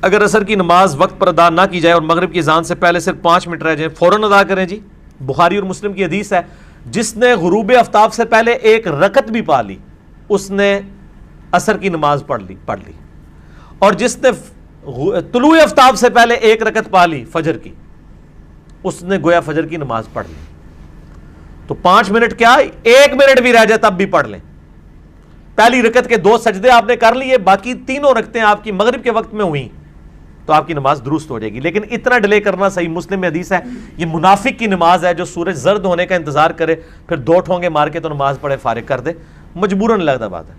اگر عصر کی نماز وقت پر ادا نہ کی جائے اور مغرب کی اذان سے پہلے صرف 5 منٹ رہ جائیں فوراً ادا کریں جی. بخاری اور مسلم کی حدیث ہے جس نے غروب آفتاب سے پہلے 1 رکعت بھی پا لی اس نے عصر کی نماز پڑھ لی, اور جس نے طلوع آفتاب سے پہلے 1 رکعت پا لی فجر کی اس نے گویا فجر کی نماز پڑھ لی. تو 5 منٹ کیا 1 منٹ بھی رہ جائے تب بھی پڑھ لیں. پہلی رکعت کے 2 سجدے آپ نے کر لیے, باقی تینوں رکعتیں آپ کی مغرب کے وقت میں ہوئیں تو آپ کی نماز درست ہو جائے گی. لیکن اتنا ڈیلے کرنا صحیح مسلم میں حدیث ہے یہ منافق کی نماز ہے جو سورج زرد ہونے کا انتظار کرے پھر 2 ٹھونگے مار کے تو نماز پڑھے فارغ کر دے, مجبوراً لگتا بات ہے.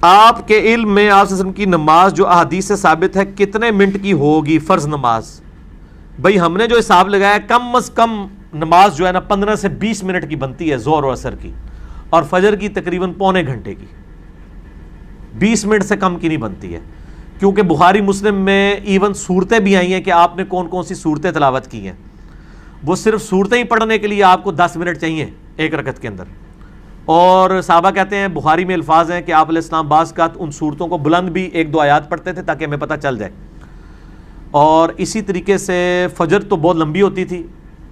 آپ کے علم میں آپ صلی اللہ علیہ وسلم کی نماز جو احادیث سے ثابت ہے کتنے منٹ کی ہوگی فرض نماز؟ بھائی ہم نے جو حساب لگایا کم از کم نماز جو ہے نا 15 سے 20 منٹ کی بنتی ہے ظہر اور عصر کی, اور فجر کی تقریباً پونے گھنٹے کی, 20 منٹ سے کم کی نہیں بنتی ہے. کیونکہ بخاری مسلم میں ایون صورتیں بھی آئی ہیں کہ آپ نے کون کون سی صورتیں تلاوت کی ہیں, وہ صرف صورتیں ہی پڑھنے کے لیے آپ کو 10 منٹ چاہیے 1 رکعت کے اندر. اور صحابہ کہتے ہیں بخاری میں الفاظ ہیں کہ آپ علیہ السلام بعض کا ان صورتوں کو بلند بھی 1-2 آیات پڑھتے تھے تاکہ ہمیں پتہ چل جائے. اور اسی طریقے سے فجر تو بہت لمبی ہوتی تھی,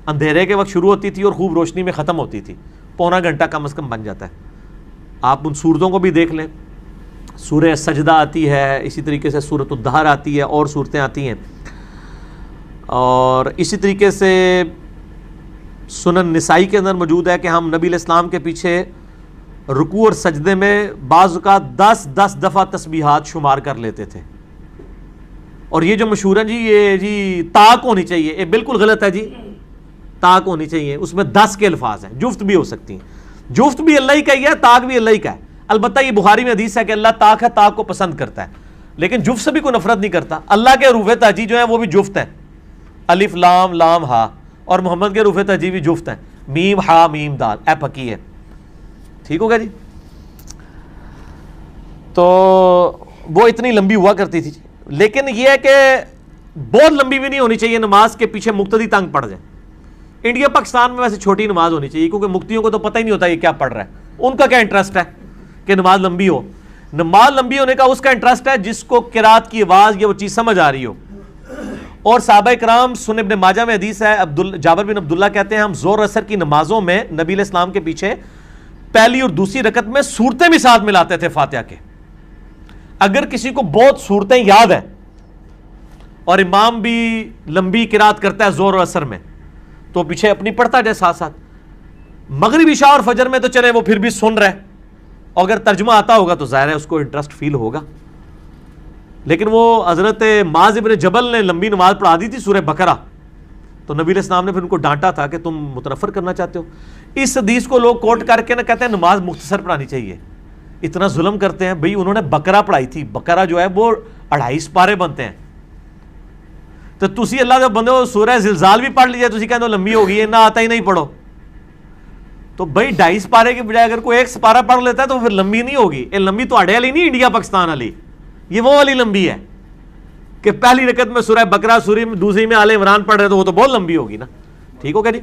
اندھیرے کے وقت شروع ہوتی تھی اور خوب روشنی میں ختم ہوتی تھی, پونا گھنٹہ کم از کم بن جاتا ہے. آپ ان صورتوں کو بھی دیکھ لیں, سورہ سجدہ آتی ہے, اسی طریقے سے سورۃ الدہر آتی ہے, اور صورتیں آتی ہیں. اور اسی طریقے سے سنن نسائی کے اندر موجود ہے کہ ہم نبی علیہ السلام کے پیچھے رکوع اور سجدے میں بعض اوقات 10 دفعہ تسبیحات شمار کر لیتے تھے. اور یہ جو مشہور ہے جی یہ جی طاق ہونی چاہیے, یہ بالکل غلط ہے جی. طاق ہونی چاہیے, اس میں 10 کے الفاظ ہیں, جفت بھی ہو سکتی ہیں, جفت بھی اللہ ہی کا ہی ہے, طاق بھی اللہ ہی کا ہے. البتہ یہ بخاری میں حدیث ہے کہ اللہ طاق ہے, طاق کو پسند کرتا ہے, لیکن جفت سے بھی کوئی نفرت نہیں کرتا. اللہ کے حروف تہجی جو ہیں وہ بھی جفت ہیں, الف لام لام ہا, اور محمد کے حروف تہجی بھی جفت ہیں, میم ہا میم دال, اے پکی ہے. ٹھیک ہوگا جی. تو وہ اتنی لمبی ہوا کرتی تھی, لیکن یہ ہے کہ بہت لمبی بھی نہیں ہونی چاہیے نماز کے پیچھے مقتدی تنگ پڑ جائے. انڈیا پاکستان میں ویسے چھوٹی نماز ہونی چاہیے کیونکہ مفتیوں کو تو پتہ ہی نہیں ہوتا یہ کیا پڑھ رہا ہے, ان کا کیا انٹرسٹ ہے کہ نماز لمبی ہو. نماز لمبی ہونے کا اس کا انٹرسٹ ہے جس کو قرات کی آواز یا وہ چیز سمجھ آ رہی ہو. اور صحابہ کرام سنن ابن ماجہ میں حدیث ہے, جابر بن عبداللہ کہتے ہیں ہم ظہر عصر کی نمازوں میں نبی علیہ السلام کے پیچھے پہلی اور دوسری رکعت میں صورتیں بھی ساتھ ملاتے تھے فاتحہ کے. اگر کسی کو بہت صورتیں یاد ہیں اور امام بھی لمبی قرات کرتا ہے ظہر اور عصر میں تو پیچھے اپنی پڑھتا جائے ساتھ ساتھ. مغرب عشاء اور فجر میں تو چلے وہ پھر بھی سن رہے, اگر ترجمہ آتا ہوگا تو ظاہر ہے اس کو انٹرسٹ فیل ہوگا. لیکن وہ حضرت معاذ بن جبل نے لمبی نماز پڑھا دی تھی سورہ بقرہ, تو نبی علیہ السلام نے پھر ان کو ڈانٹا تھا کہ تم متنفر کرنا چاہتے ہو. اس حدیث کو لوگ کوٹ کر کے نہ کہتے ہیں نماز مختصر پڑھانی چاہیے, اتنا ظلم کرتے ہیں. بھئی انہوں نے بقرہ پڑھائی تھی, بقرہ جو ہے وہ 2.5 پارے بنتے ہیں, تو تسی اللہ کے بندے ہو سورہ زلزال بھی پڑھ لیجئے, تسی کہتے ہو لمبی ہوگی ہے, نہ آتا ہی نہیں پڑھو. تو بھئی 2.5 پارے کے بجائے اگر کوئی 1 پارہ پڑھ لیتا ہے تو پھر لمبی نہیں ہوگی. یہ لمبی تو اڑے والی نہیں انڈیا پاکستان والی, یہ وہ والی لمبی ہے کہ پہلی رکعت میں سورہ بقرہ, سورہ میں دوسری میں آل عمران پڑھ رہے تو وہ تو بہت لمبی ہوگی نا. ٹھیک ہوگا جی.